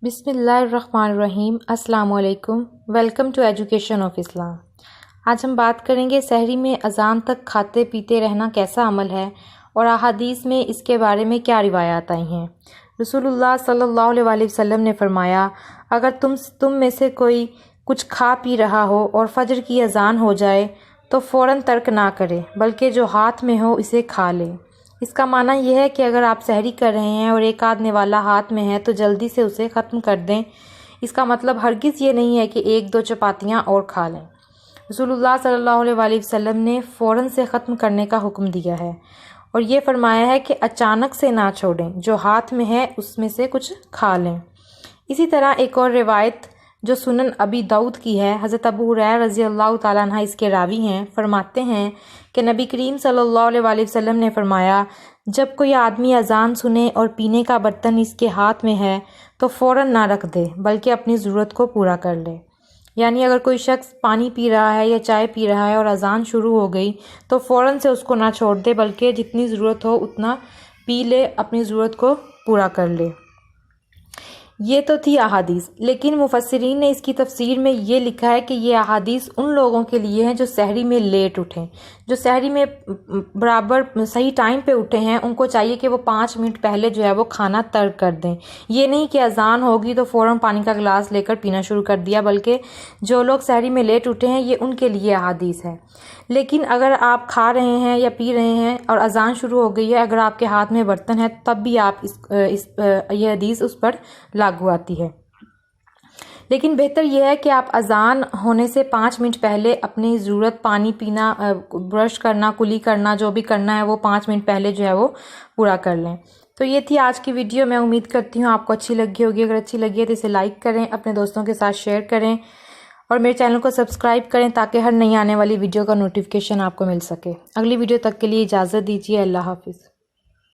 بسم اللہ الرحمن الرحیم۔ السلام علیکم، ویلکم ٹو ایجوکیشن آف اسلام۔ آج ہم بات کریں گے سحری میں اذان تک کھاتے پیتے رہنا کیسا عمل ہے اور احادیث میں اس کے بارے میں کیا روایات آئی ہیں۔ رسول اللہ صلی اللہ علیہ وسلم نے فرمایا، اگر تم میں سے کوئی کچھ کھا پی رہا ہو اور فجر کی اذان ہو جائے تو فوراً ترک نہ کرے، بلکہ جو ہاتھ میں ہو اسے کھا لے۔ اس کا معنی یہ ہے کہ اگر آپ سحری کر رہے ہیں اور ایک آدھ نوالا ہاتھ میں ہے تو جلدی سے اسے ختم کر دیں۔ اس کا مطلب ہرگز یہ نہیں ہے کہ ایک دو چپاتیاں اور کھا لیں۔ رسول اللہ صلی اللہ علیہ وسلم نے فوراً سے ختم کرنے کا حکم دیا ہے اور یہ فرمایا ہے کہ اچانک سے نہ چھوڑیں، جو ہاتھ میں ہے اس میں سے کچھ کھا لیں۔ اسی طرح ایک اور روایت جو سنن ابی داؤد کی ہے، حضرت ابو ہریرہ رضی اللہ تعالیٰ عنہ اس کے راوی ہیں، فرماتے ہیں کہ نبی کریم صلی اللہ علیہ وسلم نے فرمایا، جب کوئی آدمی اذان سنے اور پینے کا برتن اس کے ہاتھ میں ہے تو فوراً نہ رکھ دے، بلکہ اپنی ضرورت کو پورا کر لے۔ یعنی اگر کوئی شخص پانی پی رہا ہے یا چائے پی رہا ہے اور اذان شروع ہو گئی تو فوراً سے اس کو نہ چھوڑ دے، بلکہ جتنی ضرورت ہو اتنا پی لے، اپنی ضرورت کو پورا کر لے۔ یہ تو تھی احادیث، لیکن مفسرین نے اس کی تفسیر میں یہ لکھا ہے کہ یہ احادیث ان لوگوں کے لیے ہیں جو سحری میں لیٹ اٹھیں، جو سحری میں برابر صحیح ٹائم پہ اٹھے ہیں۔ ان کو چاہیے کہ وہ 5 منٹ پہلے جو ہے وہ کھانا ترک کر دیں۔ یہ نہیں کہ اذان ہوگی تو فوراً پانی کا گلاس لے کر پینا شروع کر دیا، بلکہ جو لوگ سحری میں لیٹ اٹھے ہیں یہ ان کے لیے احادیث ہے۔ لیکن اگر آپ کھا رہے ہیں یا پی رہے ہیں اور اذان شروع ہو گئی ہے، اگر آپ کے ہاتھ میں برتن ہے تب بھی آپ یہ حدیث اس پر لاگو آتی ہے۔ لیکن بہتر یہ ہے کہ آپ اذان ہونے سے 5 منٹ پہلے اپنی ضرورت، پانی پینا، برش کرنا، کلی کرنا، جو بھی کرنا ہے وہ 5 منٹ پہلے جو ہے وہ پورا کر لیں۔ تو یہ تھی آج کی ویڈیو۔ میں امید کرتی ہوں آپ کو اچھی لگی ہوگی۔ اگر اچھی لگی ہے تو اسے لائک کریں، اپنے دوستوں کے ساتھ شیئر کریں اور میرے چینل کو سبسکرائب کریں تاکہ ہر نئی آنے والی ویڈیو کا نوٹیفیکیشن آپ کو مل سکے۔ اگلی ویڈیو تک کے لیے اجازت دیجیے۔ اللہ حافظ۔